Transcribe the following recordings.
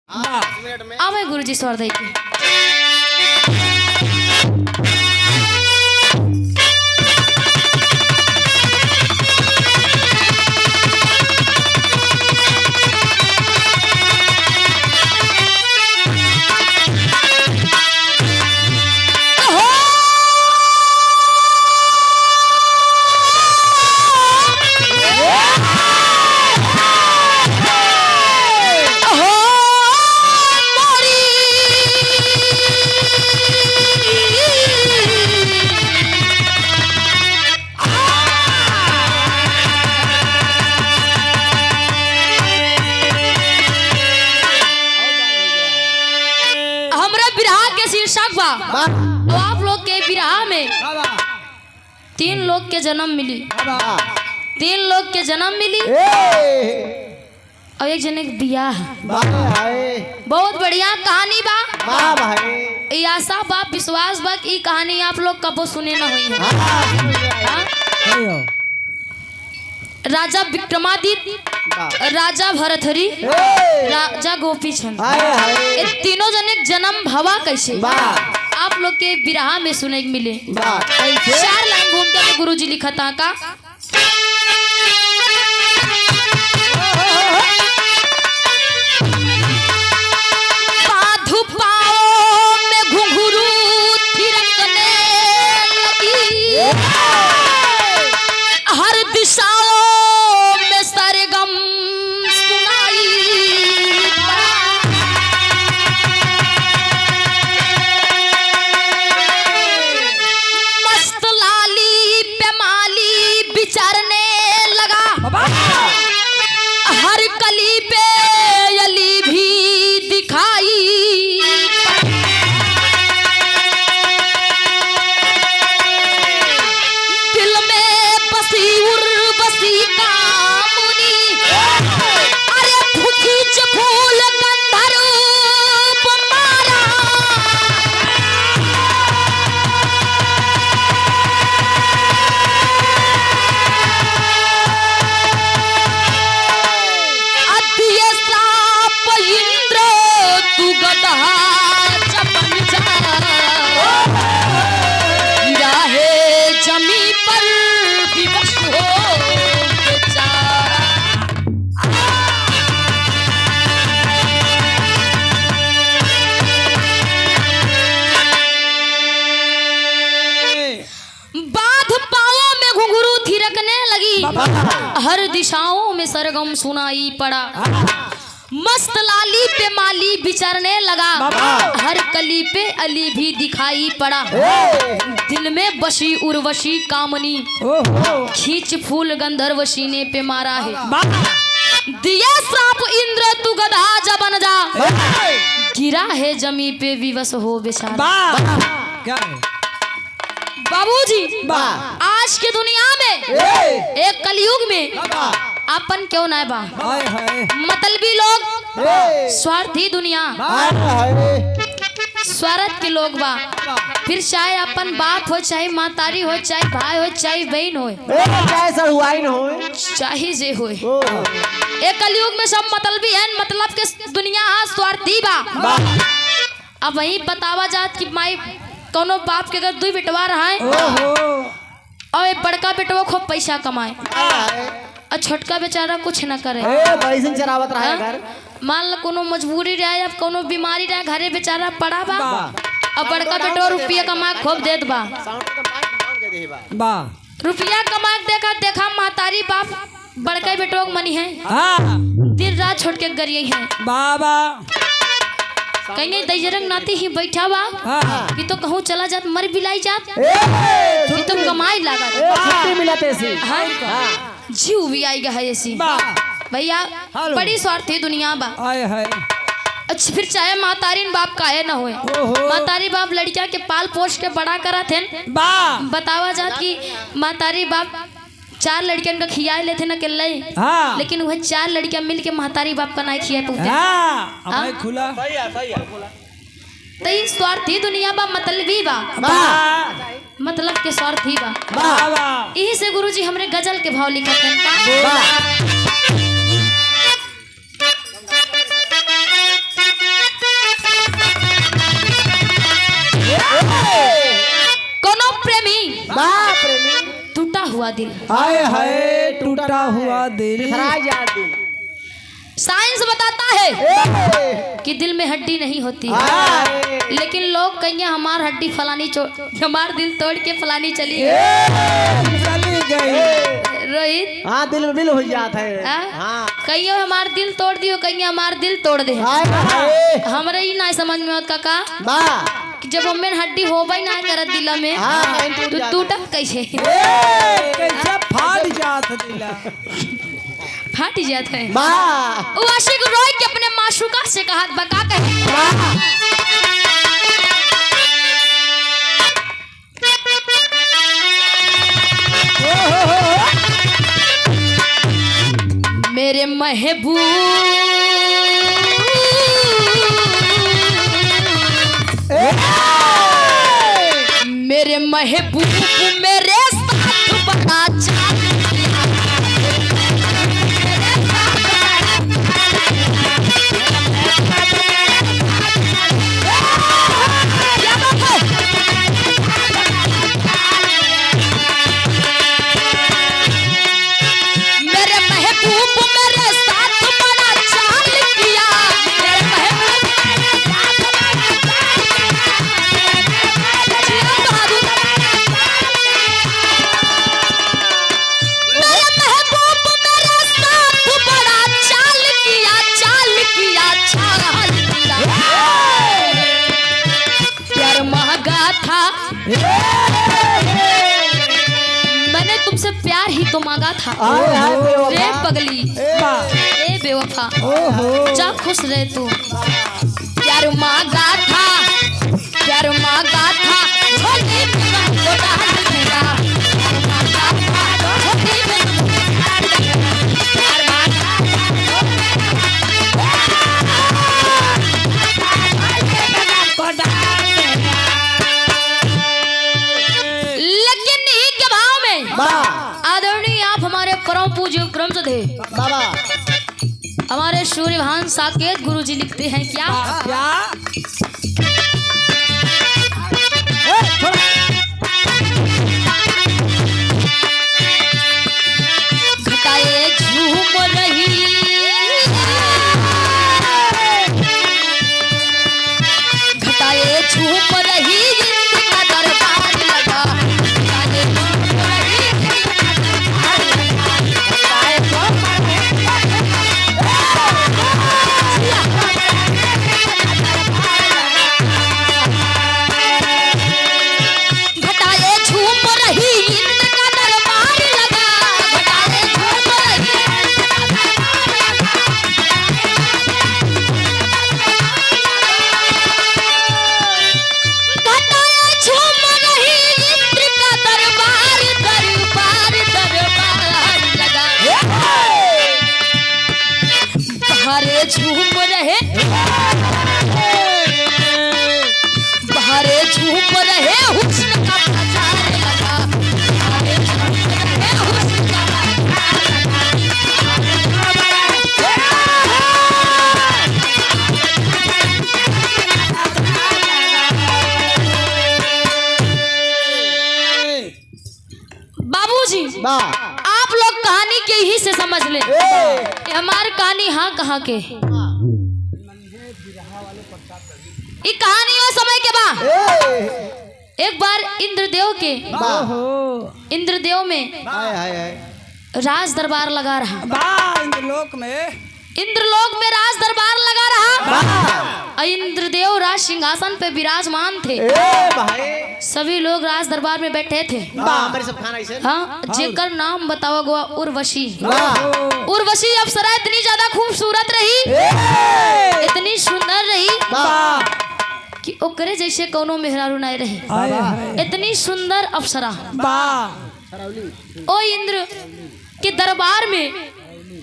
आवे गुरुजी स्वर दे के तो आप लोग के विराह में तीन लोग के जन्म मिली, तीन लोग के जन्म मिली और एक जने के दिया है। बहुत बढ़िया कहानी बा। ये आशा बा विश्वास बा कि कहानी आप लोग कबो सुने ना हुई है। राजा विक्रमादित्य, राजा भरथरी, राजा गोपीचंद, ये तीनों जने जन्म भवा कैसे आप लोग के विराह में सुने के मिले। चार लाइन घूम के गुरुजी लिखा था का बाधु पाओ में घुंघरू थिरकने लगी, हर दिशाओं में सरगम सुनाई, मस्त लाली पे माली विचारने लगा, हर कली पे अली भी दिखाई, दिल में बसी उर्वशी का मुनि, अरे फूकीच फूल गंधर्व मारा, अदिये साप इंद्र तू गधा चपन जा, गिरा है जमी पर विवश हो बेचारा। बाध पाओ में घुंघरू थिरकने लगी, हर दिशाओं में सरगम सुनाई पड़ा, मस्त लाली पे माली विचरने लगा, हर कली पे अली भी दिखाई पड़ा, दिल में बसी उर्वशी कामनी, खींच फूल गंधर्व सीने पे मारा है, दिया श्राप इंद्र तू गधा जा बन जा, गिरा है जमी पे विवश हो बेचारा। क्या है? बाबूजी आज के दुनिया में एक कलयुग में अपन क्यों ना बा, मतलबी लोग, स्वार्थी दुनिया, स्वार्थ के लोग बा, फिर चाहे अपन बाप हो, चाहे मातारी हो, चाहे भाई हो, चाहे बहन हो, चाहे जे हो, एक कलयुग में सब मतलबी है, मतलब के दुनिया स्वार्थी बा। अब वही बतावा जात कि माई कोनो बाप के अगर दुई बेटवा रहा है और एक बड़का बेटवा खूब पैसा कमाए और छोटका बेचारा कुछ न करे, मान लो कोनो मजबूरी रहे या कोनो बीमारी रहे, घरे बेचारा पड़ा बा और बड़का बेटवा रुपया कमा खूब देत बा, रुपया कमा देखा देखा मातारी बाप बड़का बेटवा मनी है, दिन रात छोड़ के गरिए है बाबा, कहीं दजरंग नाती ही बैठा बा कि तो कहूँ चला जात मर बिलाई जात कि तुम कमाई लागत जीव भी आएगा है ऐसी भैया, बड़ी स्वार्थी दुनिया बा। अच्छा फिर चाहे मातारी बाप का है ना होए, मातारी बाप लड़किया के पाल पोष के बड़ा करा थे, बतावा जात कि मातारी बाप चार लड़कियन का खिया लेते न अकेले, लेकिन वह चार लड़कियां मिल के महतारी बाप का नहीं खिया पूछते खुला तो ये स्वार्थी दुनिया बा, मतलबी बा, मतलब के स्वार्थी बा। यही से गुरुजी हमरे गजल के भाव लिखत हैं। हुआ दिल। हाय हाय टूटा हुआ दिल। साइंस बताता है कि दिल में हड्डी नहीं होती है, लेकिन लोग कहेंगे हमार हड्डी फलानी हमार दिल तोड़ के फलानी चली गई। रोहित हाँ दिल में बिल हो जाता है। कहियो हमार दिल तोड़ दियो, कहिए हमार दिल तोड़ दे। हमारे ही ना समझ में होता काका कि जब हमें हड्डी होबे ना करत दिल में तो टूटत कैसे? कैसे फाट जात दिला, फाट जाता है। वो आशिक रोई के अपने माशूका से कहा बका कहे मेरे महबूब मेरे महबूब मेरे साथ बड़ा चाल मैंने तुमसे प्यार ही तो मांगा था रे पगली ए बेवफा जा खुश रहे तू। प्यार मांगा था, प्यार मांगा था छोटी को डाल देगा। आदरणीय आप हमारे परम पूज्य क्रमचंद बाबा हमारे सूर्यभान साकेत गुरुजी लिखते हैं क्या घटाए झूम रही घटाए झूम रही जिनका दरबार लगा। झूम रहे बहारे झूम रहे हुस्न का बाजार लगा। बहारे झूम रहे हुस्न का बाबूजी आप लोग कहानी के ही से समझ ले हमारी कहानी हाँ कहाँ के कहानी वो समय के बाद एक बार इंद्रदेव में राज दरबार लगा रहा। इंद्रलोक में राज दरबार लगा रहा। इंद्रदेव राज सिंहासन पे विराजमान थे। सभी लोग राज दरबार में बैठे थे। हाँ जेकर नाम बताओ गो उर्वशी। उर्वशी अप्सरा इतनी ज्यादा खूबसूरत रही, इतनी सुंदर रही कि ओकरे जैसे कोनो मेहरारू नहीं रही। इतनी सुंदर अप्सरा। ओ इंद्र के दरबार में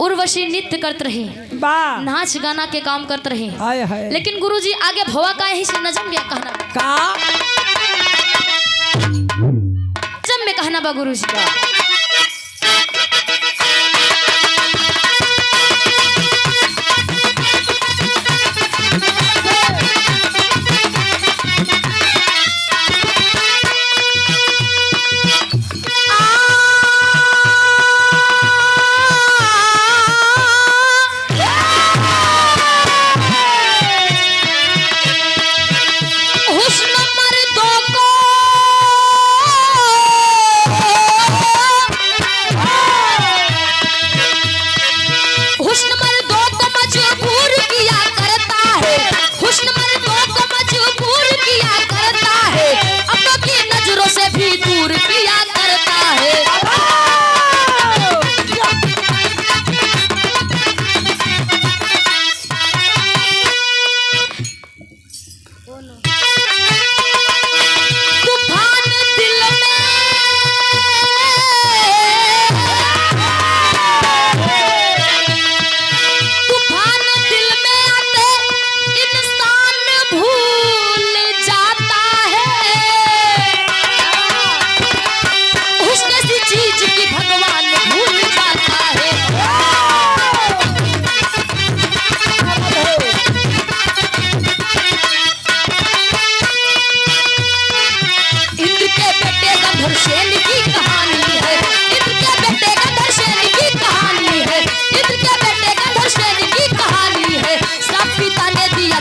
उर्वशी नृत्य करते रहे, नाच गाना के काम करते रहे। लेकिन गुरुजी आगे भवा का ही से नजम में कहना का जब में कहना बा गुरुजी का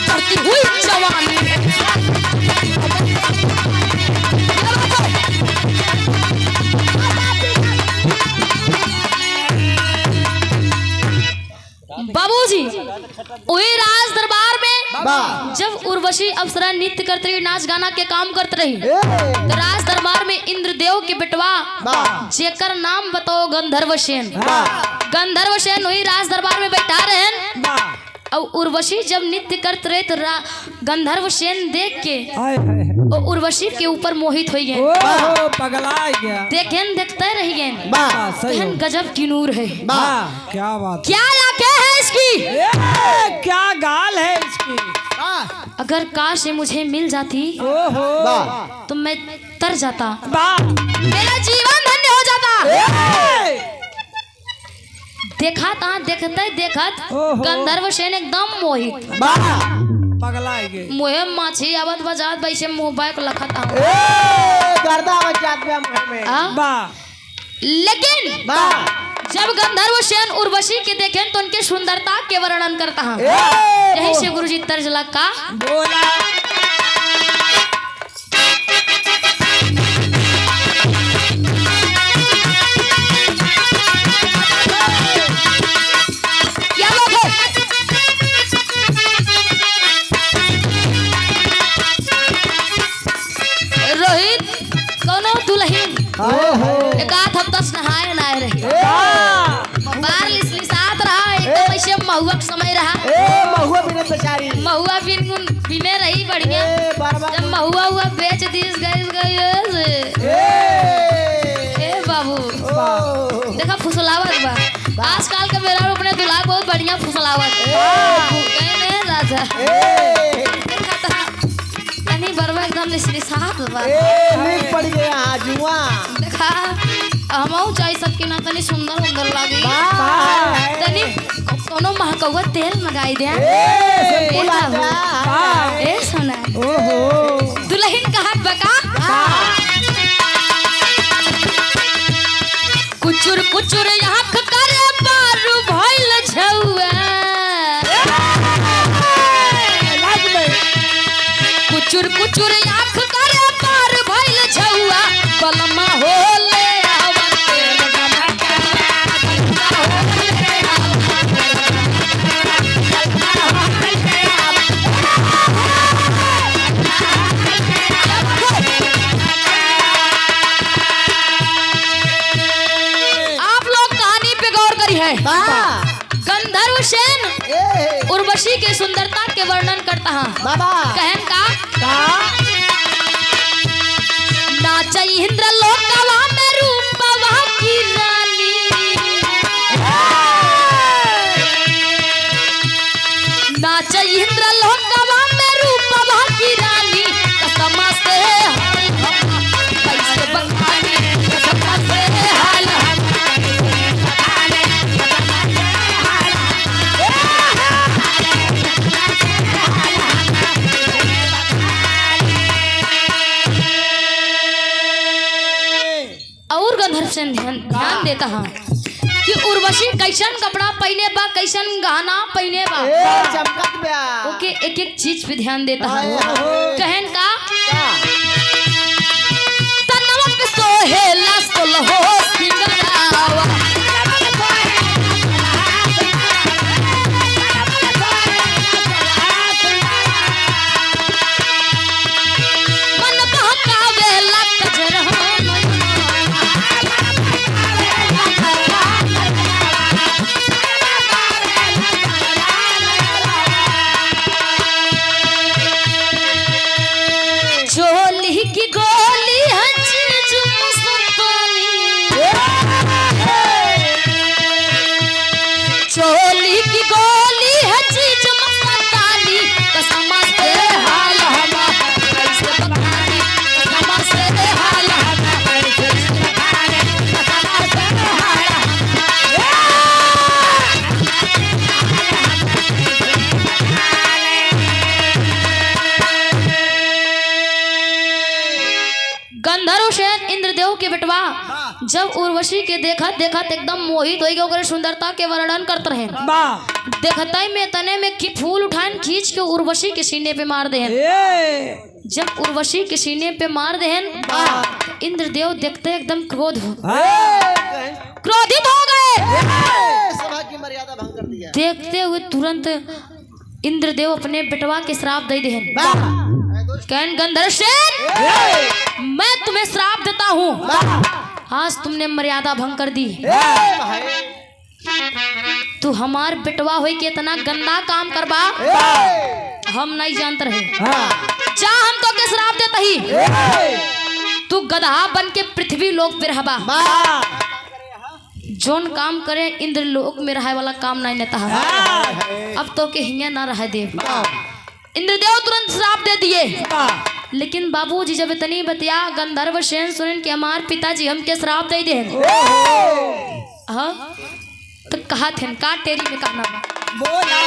चढ़ती हुई जवानी में। बाबूजी वही राज दरबार में जब उर्वशी अप्सरा नृत्य करती रही, नाच गाना के काम करते रही, तो राज दरबार में इंद्रदेव के बेटवा जेकर नाम बताओ गंधर्व सेन। गंधर्व सेन वही राज दरबार में बैठा रहे और उर्वशी जब नृत्य करते रहे तो गंधर्व सेन देख के और उर्वशी के ऊपर मोहित हो गए, पगला गया। देखें देखते रह गए। गजब की नूर है, क्या बात, क्या आंखें है इसकी, क्या गाल है इसकी। अगर काश से मुझे मिल जाती तो मैं तर जाता, मेरा जीवन धन्य हो जाता। देखा था देखते देखत गंधर्व सेन एकदम मोहित, पगला गए। मुहे माछी आवत बजात वैसे मुंह बैक लखता। लेकिन जब गंधर्व सेन उर्वशी के देखें तो उनके सुंदरता के वर्णन करता है। यही से गुरुजी तर्ज लगा बोला एक आध हफ्ता नहाए नहाए रही, बार लिसात रहा, एकदम ऐसे महुआ का समय रहा। महुआ बिने रही बढ़िया, जब महुआ हुआ बेच दीस गए बाबू देखा फुसलावत बा। आजकल के मेरा अपने दुल्हा बहुत बढ़िया फुसलावत राजा बरवा एकदम लिसात बा। देखा हम चाहे सबके ना तनी सुंदर सुंदर लागी, तनी कोनो महकौआ तेल मंगाई दे। ए सोना दुल्हन कहा बका कुचुर कुचुर आँख करे पारू भइल झौआ, कुचुर कुचुर आँख करे पार भइल झौआ, बलमा होले आप लोग कहानी पे गौर करी है। गंधर्व सेन उर्वशी के सुंदरता के वर्णन करता है। कहन का नाचा इंद्र लोकवा में रूपवा की रानी, नाचा इंद्र लोकवा में रूपवा की रानी, कसम से कैसे बखानी, कसम से हाल ध्यान देता है कि उर्वशी कैसन कपड़ा पहने बा, कैसन गहना पहने बा, ओके एक एक चीज पे ध्यान देता है। कहन का तनवा पे सोहेला सोलहो सिंगरावा, मन बहकावेला कजरहा की गोली चोली की गोली है चीज मस्तानी, कसम से हाल हमा कैसे बखानी, कसम से हाल हमा कैसे बखानी, कसम से हाल गंधर्व सेन इंद्रदेव के बेटवा जब उर्वशी के देखत देखत एकदम मोहित हो गए, ओकरे सुंदरता के वर्णन करते रहे। देखते में तने में फूल उठान खींच के उर्वशी के सीने पे मार देहन। जब उर्वशी के सीने पे मार देहन, इंद्रदेव देखते एकदम क्रोधित हो गए। सभा की मर्यादा भंग कर दिया। देखते हुए तुरंत इंद्रदेव अपने बेटवा के श्राप दे देहन। कहन गंधर्वसेन, मैं तुम्हें श्राप देता हूँ, आज तुमने मर्यादा भंग कर दी। तू हमार बेटवा हो के इतना गंदा काम करबा, हम नहीं जानते रहे। जा हम तो के श्राप देता ही, तू गधा बन के पृथ्वी लोक पे रहबा। जोन काम करे इंद्र लोक में रहे वाला काम नहीं नेता। अब तो के हिंगे ना रहे देव। इंद्रदेव तुरंत श्राप दे दिए। लेकिन बाबूजी जब इतनी बतिया गंधर्वसेन सुनन के हमार पिताजी हमके श्राप दे दे, हाँ तो कहा थे का टेरी में कहना बोला।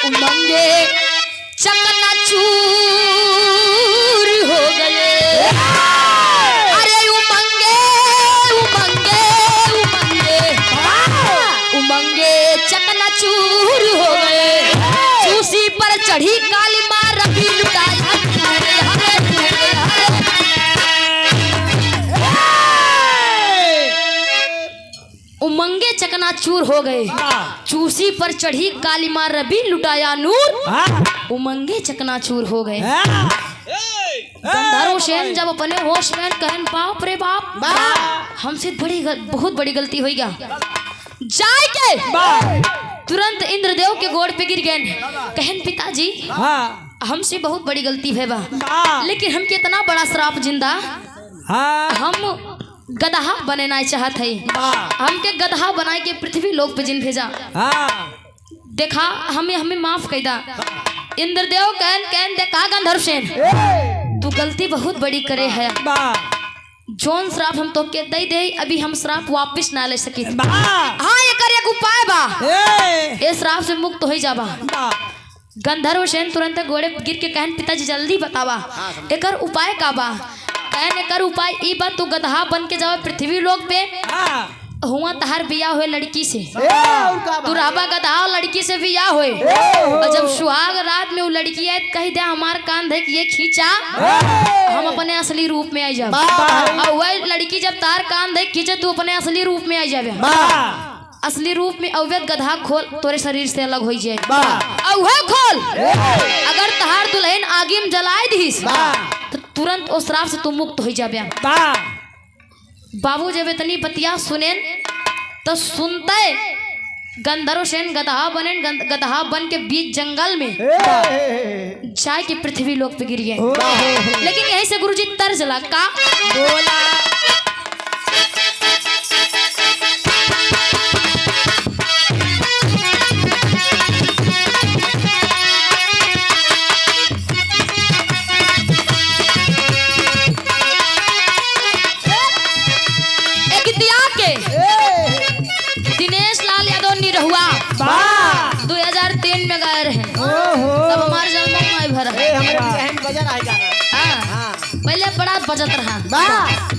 उमंगे चकनाचूर हो गए, अरे उमंगे उमंगे उमंगे उमंगे चकनाचूर हो गए। चूसी पर चढ़ी काली माँ रवि लुटाई उमंगे चकनाचूर हो गए। चूसी पर चढ़ी काली माँ रवि लुटाया नूर, उमंगे चकनाचूर हो गए। गंधर्वसेन जब अपने होश में कहन बाप रे बाप, हमसे बहुत बड़ी गलती हुई गया। जाए के तुरंत इंद्रदेव के गोड़ पे गिर गए। कहन पिताजी, हमसे बहुत बड़ी गलती है बा, लेकिन हमके इतना बड़ा श्राप जिंदा, हम गदहा बने नहीं चाहत है, हमके गदहा बनाए के पृथ्वी लोक पे जिन भेजा। देखा हमें माफ कर दा। इंद्रदेव कहन देखा गंधर्वसेन, तू गलती बहुत बड़ी करे है। जोन श्राप हम तो के दे दे, अभी हम श्राप वापस ना ले सकी। हाँ ये कर एक उपाय बा, ये श्राप से मुक्त हो जाबा। गंधर्वसेन तुरंत घोड़े गिर के कहन पिताजी जल्दी बतावा एकर उपाय का बा। कहन एकर उपाय ई बा, तू गधा बन के जाओ पृथ्वी लोक पे, हुआ तहार बिया हुए लड़की से, तू रहबा गधा लड़की से बिया हुए। और जब सुहाग रात में वो लड़की आए कह दे हमार कान देख ये खींचा, हम अपने असली रूप में आई जाब। और वह लड़की जब तार कान देख खींचे, तू अपने असली रूप में आई जाबे। असली रूप में अवैध गधा खोल तोरे शरीर से अलग हो जाए। खोल अगर तहार दुल्हन आगे में जलाए दीस तो तुरंत उस श्राप से तू मुक्त हो जाबे। बाबू जब इतनी बतिया सुने तो सुनते गंधर्वसेन गधा बन के बीच जंगल में जाए के पृथ्वी लोक पे गिर गए। लेकिन यहीं से गुरुजी तर्ज लगा बोला, दिनेश लाल यादव निरहुआ 2003 में गए रहे, तब हमारे जन्म में भरा। पहले बड़ा बजत रहा,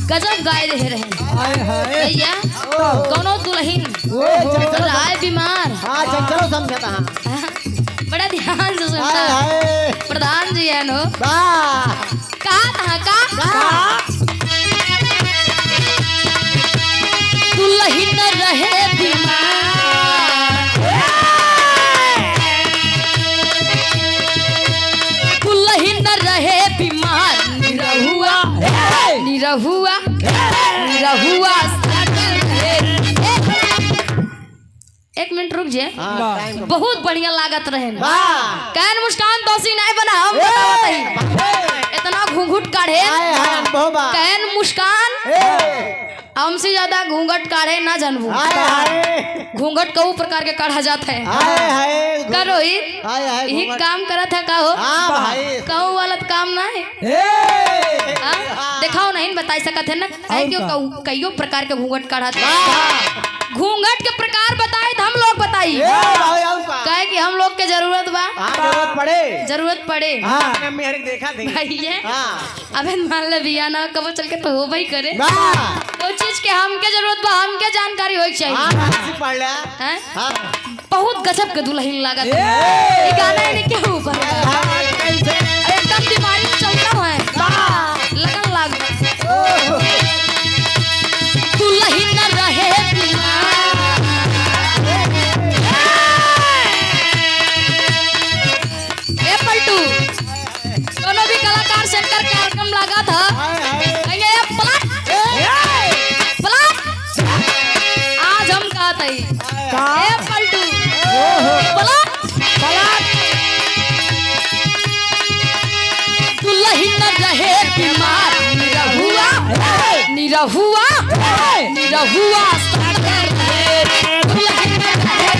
गजब गाय रहे भैया। कौनो दुल्हन राय बीमार, बड़ा ध्यान से सुनता प्रधान जी है नो कहा था दुल्हन रहे बीमार, दुल्हन रहे बीमार, निरहुआ एक मिनट रुक जाए, बहुत बढ़िया लागत रहे। कैन मुस्कान दोषी नहीं बना, हम बतावत ही इतना घूंघट काढ़े। कैन मुस्कान हमसे ज्यादा घूंघट काढ़े ना जानबू। घूंघट कऊ प्रकार के काढ़ा जाता है। करो ही काम करा था कहू वाला काम ना है। दिखाओ नहीं बता सकते है ना कईयों प्रकार के घूंघट काढ़ा था। घूंघट के प्रकार बताए तो हम लोग बताइए, कहे कि हम लोग के के जरूरत बा, जरूरत पड़े मेरे देखा थे भाई ये अबे मान ले बिया ना कब चल के तो हो भाई करे तो चीज के हमके जरूरत बा, हमके जानकारी होई चाहिए। पढ़ लिया हैं? बहुत गजब के दुल्हन लागत है। ये गाना है क्या ऊपर एकदम बीमारी में चल रहा है लगन लाग दुल्हन न रहे ए पलटू दोनों भी कलाकार सेंटर कार्यक्रम लगा था कहिए पलट पलट आज हम कहते ए पलटू पलट पलट दुल्हन न रहे बीमार निरहुआ निरहुआ निरहुआ दुल्हन न रहे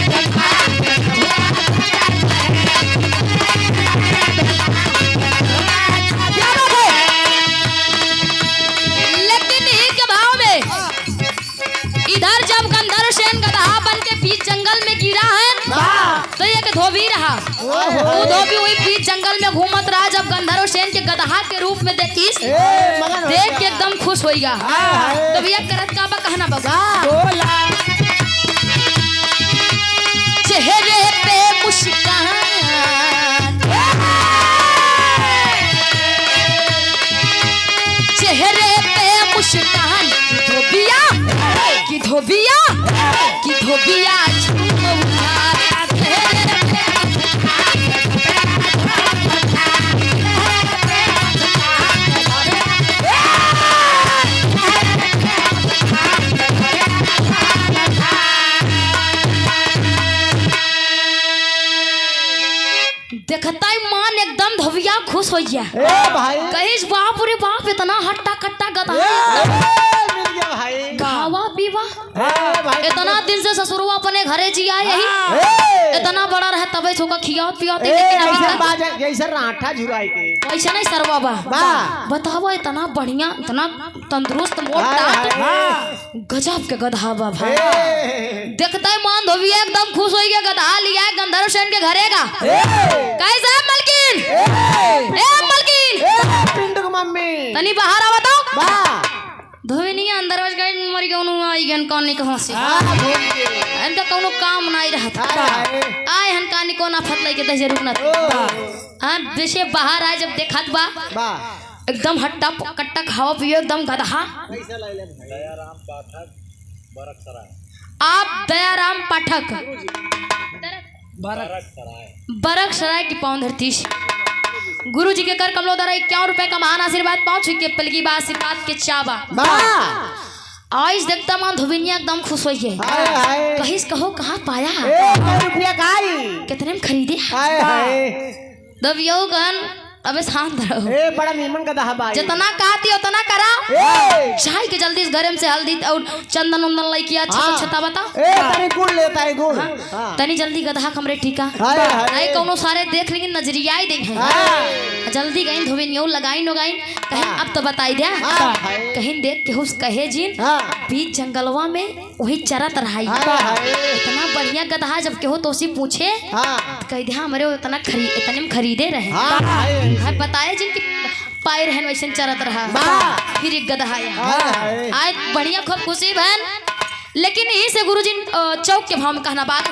लेकिन ही के भाव में इधर जब गंधर्व सेन गधा बन के बीच जंगल में गिरा है तो एक धोबी रहा, वो धोबी वही बीच जंगल में घूमत रहा। जब गंधर्व सेन के गधा के रूप में देखिस देख के एकदम खुश होइगा। तो भैया करत का बा कहना बाबा चेहरे पे मुस्कान चेहरे पे मुस्कान की धोबिया की धोबिया देखता ही मान एकदम धोबिया खुश हो गया। कहिस बाप रे बाप इतना हट्टा कट्टा गधा खावा पीवा इतना दिन से ससुरवा अपने घरे जिया यही इतना बड़ा रहे तबे छोका खिया पिया ऐसा नहीं सरवा बा बतावा इतना बढ़िया इतना तंदुरुस्त मोटा गजब के गधा बा भाई। देखता ही मान धोबिया एकदम खुश हो गया। गधा लिया गंधर्व सेन के घरे का कैसे मलकिन ए मलकिन मम्मी तनी बाहर आ बताओ धोबी नहीं अंदर बज गए मर गए उन्होंने आई गन कौन कहां से इनका कोनो काम नहीं रहता आए हन कानी कोना फतलाई के जरूर ना हां देशे बाहर आए जब देखत बा एकदम हट्टा कट्टा खाओ पियो एकदम गधा। आप दयाराम पाठक बरक सराय की पाउन धरती गुरु जी के कर कमलो द्वारा 51 रुपए का महान आशीर्वाद पहुंच की पलगी बा आशीर्वाद के चाबा आज देखता मां धोबिनिया एकदम खुश हो गए। कहिस कहो कहाँ पाया कितने में खरीदे दबियो गन अबे शांत रहो बड़ा नीमन गधा भाई जितना कहती उतना करा चाय के जल्दी घरे में से हल्दी और चंदन उंदन लाई किया अच्छा छता बता तनी गुड़ लेता है गुड़ तनी जल्दी गधा कमरे ठीका नहीं कोनो सारे देख लेकिन नजरिया ही देख जल्दी गई धोबी न्यू लगाई नो गई कहीं अब तो बताई दे कहीं देख के हुस कहे जिन बीच जंगलवा में वही चरत रहाई इतना बढ़िया गधा जब के हो तो उसी पूछे कह दे हमारे इतना इतने में खरीदे रहे बताए जिनकी पाए रहन वैसे चरत रहा फिर एक गधा आज बढ़िया खूब खुशी बहन। लेकिन यही से गुरुजी चौक के भाव में कहना बात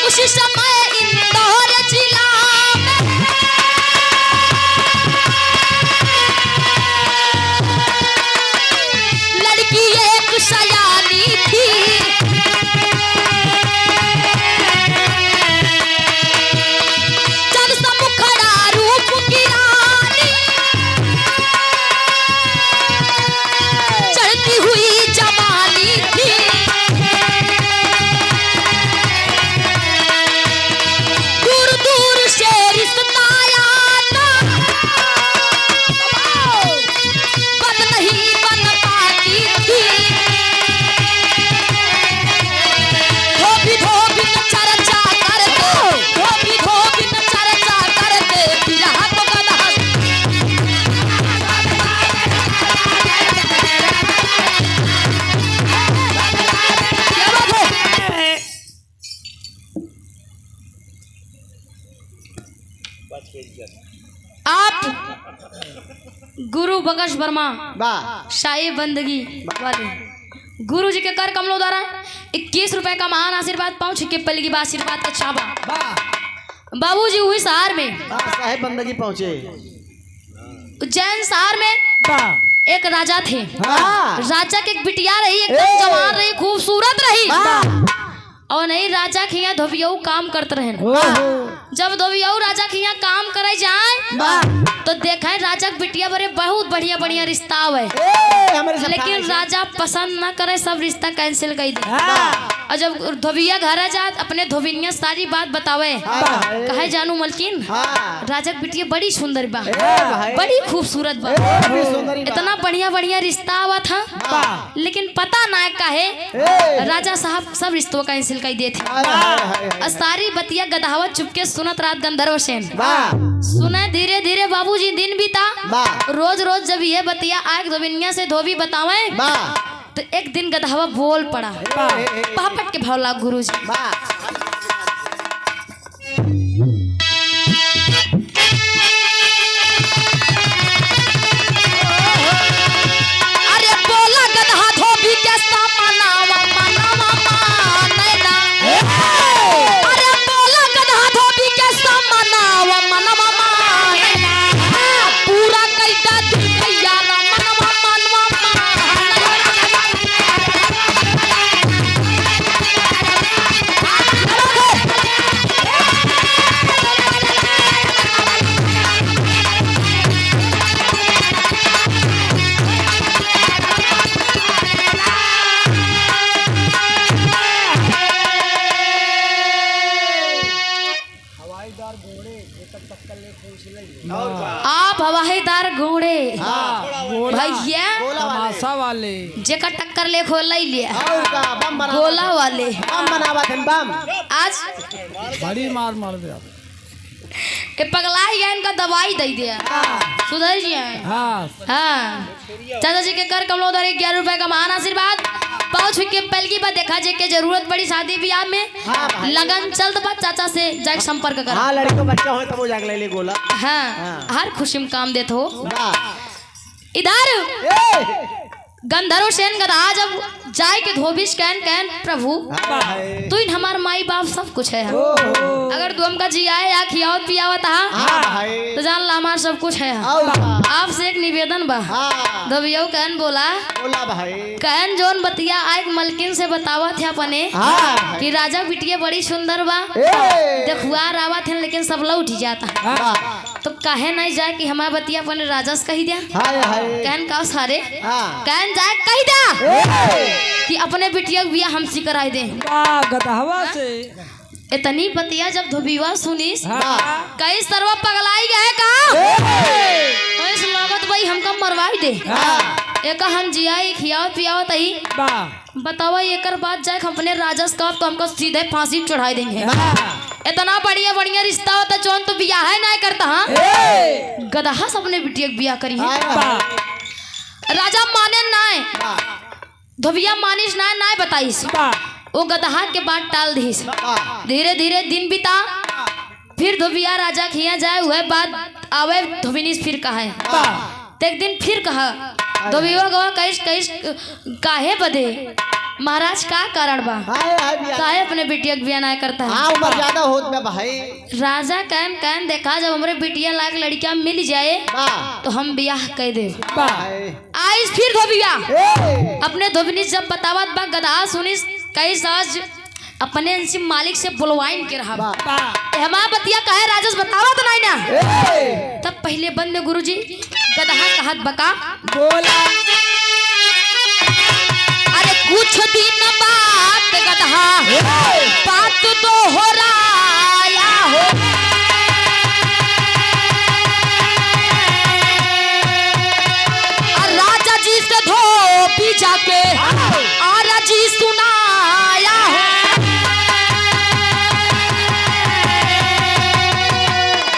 उसी समय इंदौर जिला लड़की एक सयानी थी चल सा मुखड़ा रूप आप गुरु बकश वर्मा वाह शाही बंदगी वाले गुरु जी के कर कमलों द्वारा 21 रुपए का महान आशीर्वाद पहुंच के पल की बात आशीर्वाद का छापा वाह बाबूजी हुई शहर में साहेब बंदगी पहुँचे। उज्जैन शहर में वाह एक राजा थे। हाँ। राजा की एक बिटिया रही, एकदम जवान रही, खूबसूरत रही। और नहीं राजा के यहाँ धोबियाऊ काम करते रहे। जब धोबियाऊ राजा के यहाँ काम करे जाए तो देखा है राजा की बिटिया बड़े बहुत बढ़िया बढ़िया रिश्ता है, लेकिन राजा पसंद ना करे, सब रिश्ता कैंसिल कर दे। और जब धोबिया घर आ जात अपने धोबिनिया सारी बात बतावे, कहे जानू मलकिन राजा की बिटिया बड़ी सुंदर बा, बड़ी खूबसूरत बा, इतना बढ़िया बढ़िया रिश्ता आवा था, लेकिन पता ना काहे राजा साहब सब रिश्तों कैंसिल कर दिए थे। सारी बतिया गधावत चुपके सुनत रात गंधर्व सेन सुना। धीरे धीरे बाबूजी दिन बीता, रोज रोज जब ये बतिया आग धोबिनिया से धोबी बतावे तो एक दिन गधावा बोल पड़ा, पापट के भाव लाग गुरु जी। अरे बोला गधा धोबी के सामनावा मनावा मानैना। अरे बोला गधा धोबी के सामनावा मनवा मानैना। पूरा कैदा दिखैया मनवा मनवा आप हवाईदार घोड़े भैया तमाशा वाले जेका टक्कर ले खोल लिया और का बम बना गोला वाले बम बनावा थे बम। आज बड़ी मार मार दिया। ये पगलाई है, इनका दवाई दे दिया सुधर जी। हाँ हाँ चाचा जी के कर कमलों द्वारा 11 रुपए का महान आशीर्वाद पहुंच के पल की बात देखा जे के जरूरत पड़ी शादी ब्याह में लगन चल बात चाचा से जाके संपर्क कर। हाँ लड़की को बच्चा हो तो वो जाके ले ले गोला। हाँ हर खुशी में काम देते हो। वाह। इधर गंधर्व सेन गधा जब जाए के धोबिश कहन कहन प्रभु तू इन हमार माई बाप सब कुछ है, अगर तू हमका जियाए या खियावत पियावत तो जान ला हमार सब कुछ है। आपसे एक निवेदन बा। धोबिया कहन बोला भाई कहन जोन बतिया आए मलकिन से बतावत है अपने कि राजा बिटिया बड़ी सुंदर बा, देखुआ रावत है लेकिन सब लौट ही जाता, तो कहे नहीं जाए कि हमारा बतिया अपने राजा से कही दिया। कहन का सारे कहन जाए कही दिया कि अपने बिटिया बिया हमसे कराई दे। गधवा से इतनी बतिया जब धोबीवा सुनीस कई सर्व पगलाई गए का इस लागत भाई हमका मरवाई दे, एक हम जियाई खियाओ पियाओ तही बतावा एकर बाद जाए अपने राजा का तो हमको सीधे फांसी चढ़ाई देंगे। इतना बढ़िया बढ़िया रिश्ता होता जोन तो बियाह है ना करता। हाँ गधा से अपने बिटिया बियाह करी है। राजा माने ना धोबिया मानिस ना ना बताइस, वो गधा के बाद टाल दीस। धीरे धीरे दिन बीता, फिर धोबिया राजा खिया जाए हुए बात आवे धोबिनीस फिर कहा तो एक दिन फिर कहा धोबिया गवा कैस कैस काहे बदे महाराज का कारण बा काहे अपने बिटिया के बियाह ना करता है। उम्र ज्यादा होत में भाई। राजा कहन कहन देखा जब हमारे बिटिया लायक लड़कियां मिल जाए तो हम बियाह कह दे। आइस फिर धोबिया अपने धोबिनी जब बतावत बा गधा सुनिस कई साज अपने इनसे मालिक से बुलवाइन के रहा हमारा बतिया कहे राजस बतावा तो नहीं ना। तब पहले बंद गुरुजी गधा कहत बका बोला अरे कुछ दिन बाद गधा बात तो हो रहा हो, राजा जी से धोबी जाके आरा जी सुनाया हो।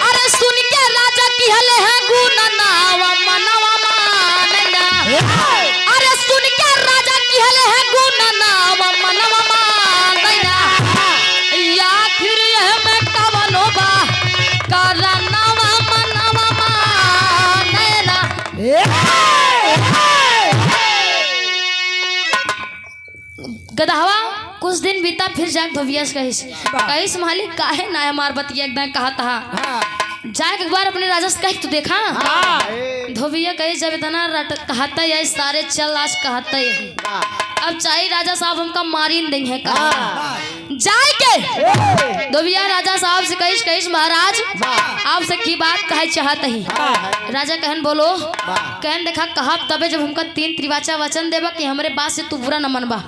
अरे सुन के राजा की हले है गुना नावा मनवा मानना। अरे सुन के राजा की हले है गुना नावा मनवा मानना। या फिर यह मैं कवनो बा करना गदहवा कुछ दिन बीता फिर जाके धोबिया से कहिस मालिक काहे ना हमार बतिया एकदम कहा था जाके एक बार अपने राजा से कह तू देखा धोबिया कहे जब इतना कहता है सारे चल आज कहता है अब चाहे राजा साहब हमका मारी नहीं है जाए के धोबिया राजा साहब से कहिस महाराज आपसे की बात कहे चाहते ही राजा कहन बोलो कहन देखा कहा तबे जब हमका 3 त्रिवाचा वचन देबा कि हमरे बात से तू बुरा न मनबा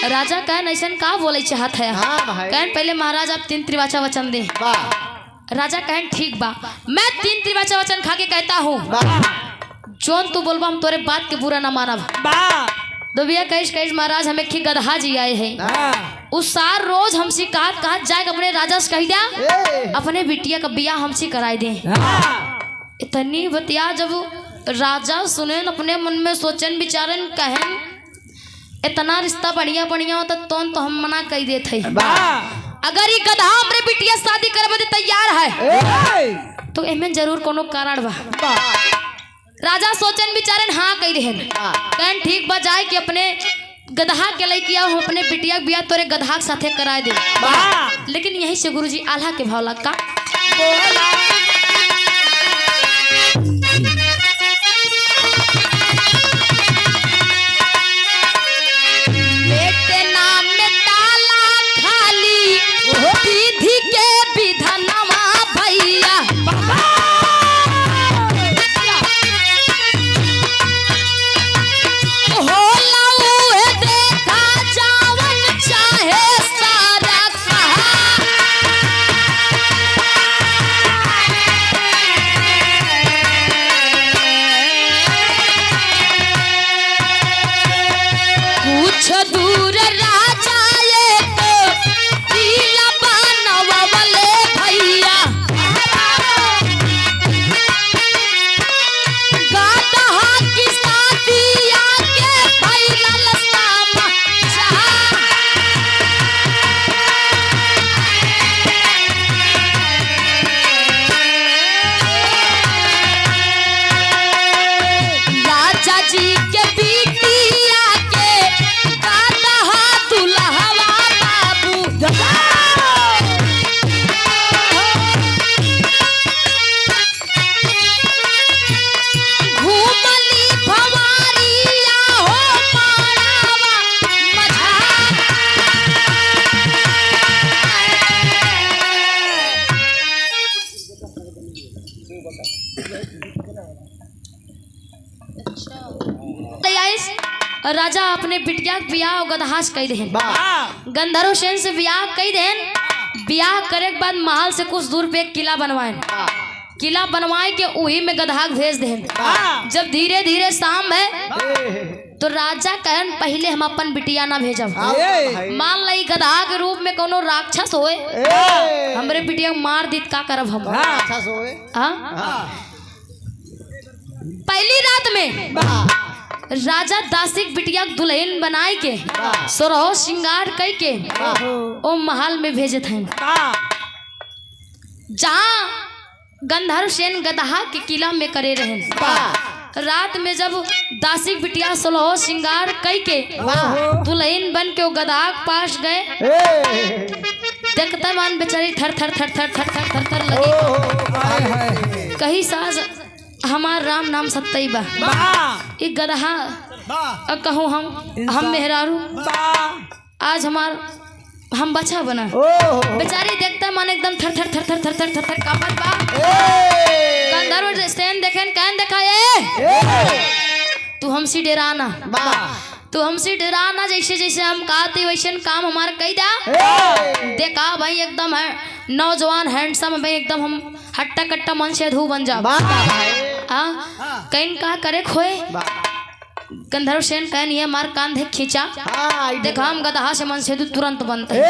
राजा कहन ऐसा का बोले चाहत है कहन पहले महाराज आप 3 त्रिवाचा वचन दे राजा कहन ठीक बा मैं 3 त्रिवाचा वचन खा के कहता हूँ जोन तू बोलबा हम तोरे बात के बुरा न मानब धोबिया कहिस महाराज हमें खी गदहा जी आए हैं उस सार रोज हमसे कहत जाए अपने राजा से कह दिया अपने बिटिया का बियाह हमसे कराए दे इतनी बतिया जब राजा सुने अपने मन में सोचन विचारन कहन इतना रिश्ता बढ़िया बढ़िया होता तो हम मना कर देते अगर ये गधा हमरे बिटिया शादी करे बदे तैयार है तो एमें जरूर कोनो कारण बा राजा सोचन विचारन हाँ कह रहे कहन ठीक बा जाए कि अपने गधा के लइकिया अपने बिटिया बिया तोरे गधा के साथे कराए दे लेकिन यही से गुरुजी आल्हा के भाव लगा राजा अपने बिटिया बियाह गदहास कह देन गंधर्व सेन से बियाह कह देन बियाह करे के बाद महल से कुछ दूर पे एक किला बनवाए किला बनवाए के वही में गधा भेज देन जब धीरे धीरे शाम है तो राजा कहन पहले हम अपन बिटिया ना भेजब मान ली गधा के रूप में कोनो राक्षस होए हमरे बिटिया मार दीत का करब हम राक्षस होए पहली रात में राजा दासिक बिटिया दुल्हन बनाए के सोरहो श्रृंगार कई के ओ महल में भेजत हैं जहाँ गंधर्व सेन गदहा के किला में करे रहे रात में जब दासिक बिटिया सोलहो श्रृंगार कई के दुल्हन बन के वो गदहा के पास गए देखता मान बेचारी थर थर थर थर थर थर थर थर लगी कही साज हमार राम नाम सत्तई बा एक गदहा कहूँ हम मेहरारू आज हमार हम बच्चा बना बेचारी देखता मन एकदम थर थर थर थर थर थर थर थर कांपत बा गंधर्व सेन देखन कहन देखा तू हमसे डराना तू हमसे डराना जैसे जैसे हम कहते वैसे काम हमारा कही दा देखा भाई एकदम है नौजवान हैंडसम भाई एकदम हम हट्टा कट्टा मन से धू बन जा कहीं का करे खोए गंधर्व सेन कहन ये मार कान देख खींचा देखा हम गदहा से मन से तुरंत बनते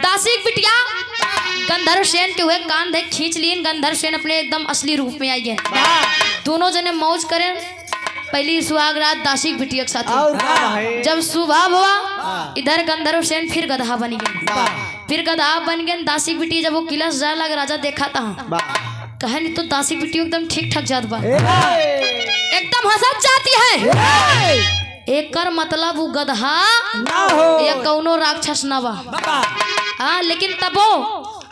दासिक बिटिया गंधर्व सेन के हुए कान देख खींच लिए गंधर्व सेन अपने एकदम असली रूप में आई है दोनों जने मौज करें पहली सुहाग रात दासिक बिटिया के साथ जब सुबह हुआ इधर गंधर्व सेन फिर गदहा बन गए फिर गदहा बन गए दासिक बिटिया जब वो किला से जाए लग राजा देखा था कहे नहीं तो दासिक बिटिया एकदम ठीक ठाक जात बा एकदम हंसत जाती है एकर मतलब वो गधा ना हो या कौनो राक्षस ना बा। बाबा हाँ, लेकिन तबो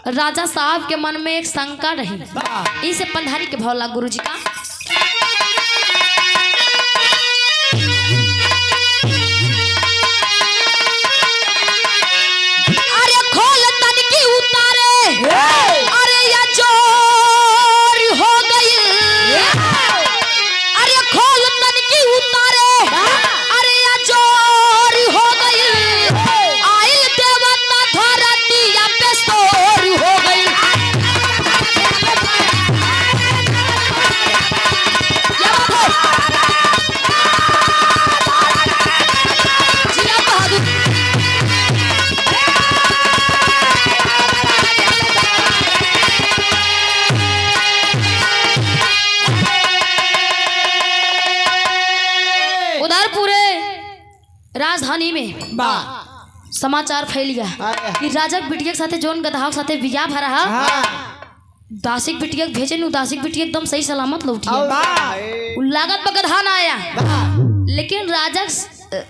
राजा साहब के मन में एक शंका रही। इसे पंधारी के भाव ला गुरु जी का। अरे खोल तन की उतारे, अरे या जोर हो गई, अरे खोल तन की उतारे, अरे या जोर हो गई, आइल देवता धरती या पे सोर हो गई। जिया बहादुर उधर पूरे राजधानी में बा समाचार फैल गया कि राजा के बिटिया के साथे जोन गधा के साथे बिया भरा है, दासिक बिटिया के भेजे नु दासिक बिटिया एकदम सही सलामत लौटी है। लागत पर गधा ना आया, लेकिन राजा के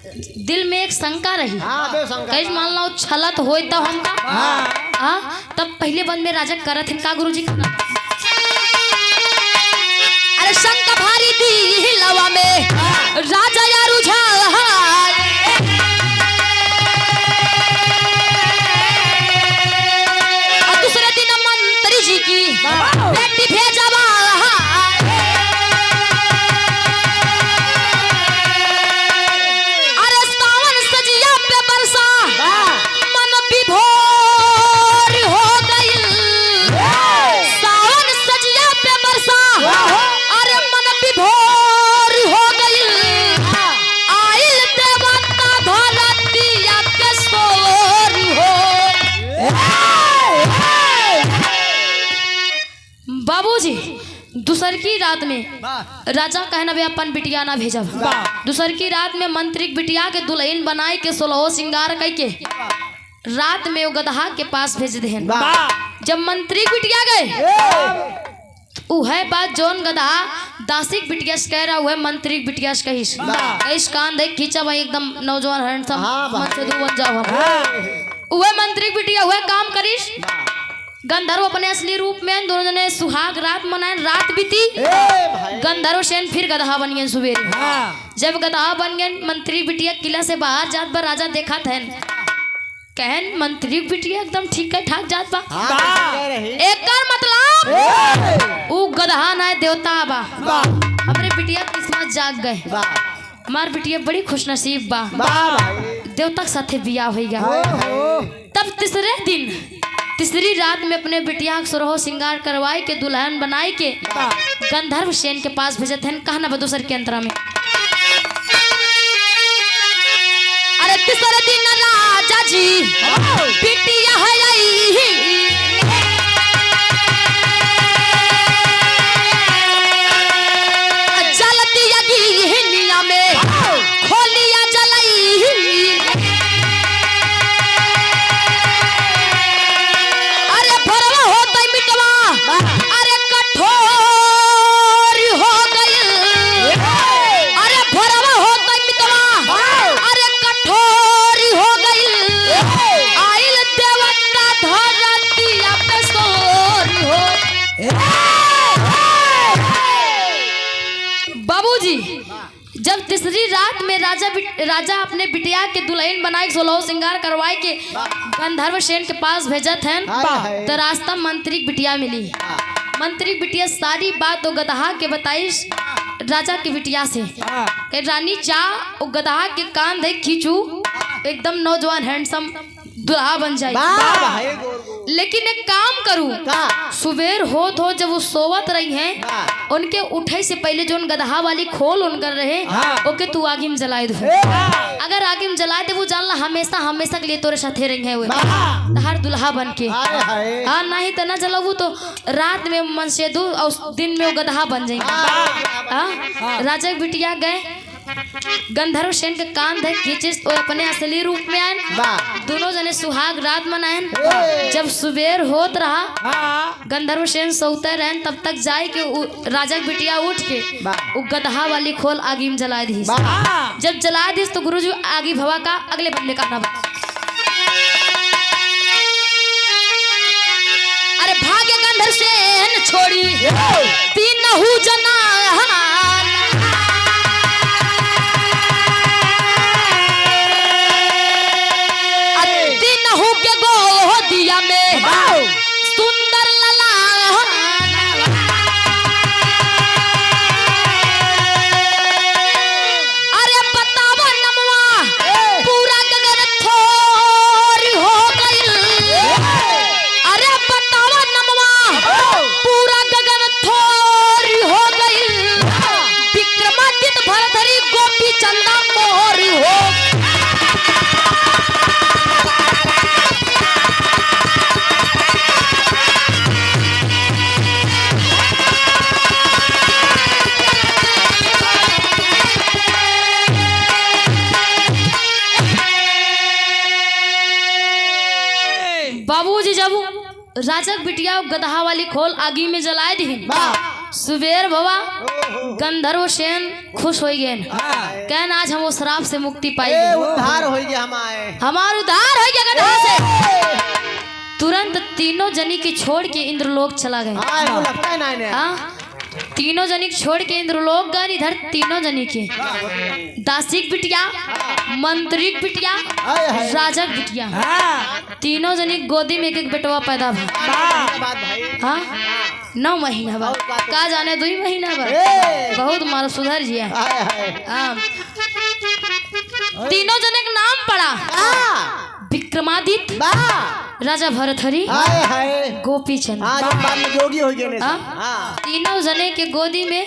दिल में एक शंका रही। कहीं मान लो छलत होए तो हमका हाँ, तब पहले बंद में राजा करत हैं का गुरुजी का। अरे शंका भारी दी लवा में राजा या रुझा दूसरे दिन मंत्री जी की बेटी भेजवा। अरे सावन सजिया पे बरसा मन विभोर हो गई, सावन सजिया पे बरसा अरे मन विभोर हो गई, आइल देवता धरतिया के सोर हो। बाबूजी दूसर की रात में राजा कहना वे अपन बिटिया ना भेजब। दूसर की रात में मंत्री के बिटिया के दुल्हन बनाए के 16 श्रृंगार कई के रात में वो गधा के पास भेज देहन। जब मंत्री के बिटिया गए उहे बात जोन गधा दासिक बिटिया से कह रहा हुआ मंत्री के बिटिया से कहिस कहिस कान देख खींचा भाई एकदम नौजवान हैंडसम मन से दू बन जाओ हम। उहे मंत्री के बिटिया हुए काम करिस, गंधर्व अपने असली रूप में दोनों जने सुहाग रात मनाए, रात बीती गंधर्व सेन फिर गधा बन गए सुबेरे। जब गधा बन गए मंत्री बिटिया किला से बाहर जात बा, राजा देखा था कहन मंत्री बिटिया एकदम ठीक है ठाक जात बा। एकर मतलब ऊ गधा ना देवता बा। हमरे बिटिया किस्मत जाग गए, हमार बिटिया बड़ी खुशनसीब बा, देवता के साथे बिया हो गया। तब तीसरी रात में अपने बिटिया के 16 श्रृंगार करवाए के दुल्हन बनाए के गंधर्व सेन के पास भेजे थे। कहना बदूसर के अंतरा में अरे तीसरे दिन राजा जी बिटिया है जलती अगिनिया में खोलिया जलाई, अरे भरवा होता मिटवा अरे कठोर हो गई, अरे भरवा होता मिटवा अरे कठोर हो गई, आइल देवता धरतिया पे सोर हो। बाबूजी जब तीसरी रात में राजा अपने बिटिया के दुल्हन बनाए 16 श्रृंगार करवाए के गंधर्व सेन के पास भेजत हैं, तो रास्ता मंत्री की बिटिया मिली। मंत्री की बिटिया सारी बात तो गधा के बताइस राजा की बिटिया से कि रानी जा वो गधा के कान देख खींचू एकदम नौजवान हैंडसम दुल्हा बन जाए। लेकिन एक काम करूं सुबेर हो जब वो सोवत रही हैं उनके उठे से पहले जो गधा वाली खोल उनकर रहे ओके तू आगे में जलाए दो। अगर आगे में जलाए दे वो जानला हमेशा हमेशा के लिए तोरे साथे रही है वो हर दुल्हा बन के। हाँ नहीं तो ना जलाऊ तो रात में मन से दू और दिन में वो गधा बन जाएंगे। राजा की बिटिया गए गंधर्व सेन के कान देख खींचिस तो अपने असली रूप में आए। वाह दोनों जने सुहाग रात मनाएन। जब सुबेर होत रहा गंधर्व सेन सोते रहन तब तक जाए के राजा के बिटिया उठ के वो गदहा वाली खोल आगी में जला दी। जब जला दी तो गुरुजी आगी भवा का अगले बंदे का नाम। अरे भाग्य गंधर्व सेन छोड़ी तीन हु जना दिया में सुंदर लला। अरे बतावा नमवा पूरा गगन थोरी हो गई। अरे बतावा नमवा पूरा गगन थोरी हो गई। विक्रमादित्य भरथरी गोपी चंदा मोरी हो। बाबूजी जब राजक बिटिया गदहा वाली खोल आगी में जलाए दी सुबेर भवा गंधर्व सेन खुश हो गए। कहन आज हम वो श्राप से मुक्ति पाएंगे। उद्धार हो गया हमार उद्धार हो गया गदहा से। तुरंत तीनों जनी की छोड़ के इंद्रलोक चला गए। हाँ तीनों जनी छोड़ के इंद्रलोक गए। इधर तीनों जनी के दासिक बिटिया मंत्रिक बिटिया राजक बिटिया तीनों जनी गोदी में एक एक बेटवा पैदा भा। हाँ 9 महीना बाद का जाने 2 महीना बाद बहुत मार सुधर जिया। हाँ तीनों जने का नाम पड़ा विक्रमादित्य राजा भरथरी गोपी चंद जोगी हो गए। तीनों जने के गोदी में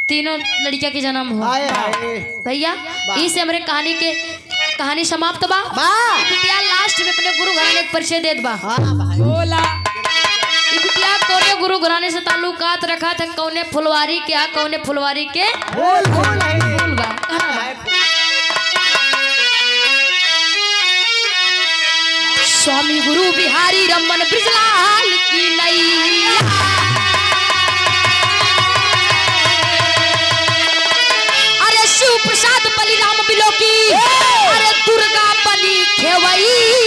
तीनों लड़किया के जन्म हुआ। भैया इस हमारे कहानी समाप्त बा। बिटिया लास्ट में अपने गुरु घराने के परिचय देत बा। बोला बिटिया कौने गुरु घराने से ताल्लुकात रखा था कौने फुलवारी के कौने फुलवारी के फूल बा। स्वामी गुरु बिहारी रमन ब्रिजलाल की नैया। अरे शिव प्रसाद बलिराम बिलोकी। अरे दुर्गा बनी खेवई।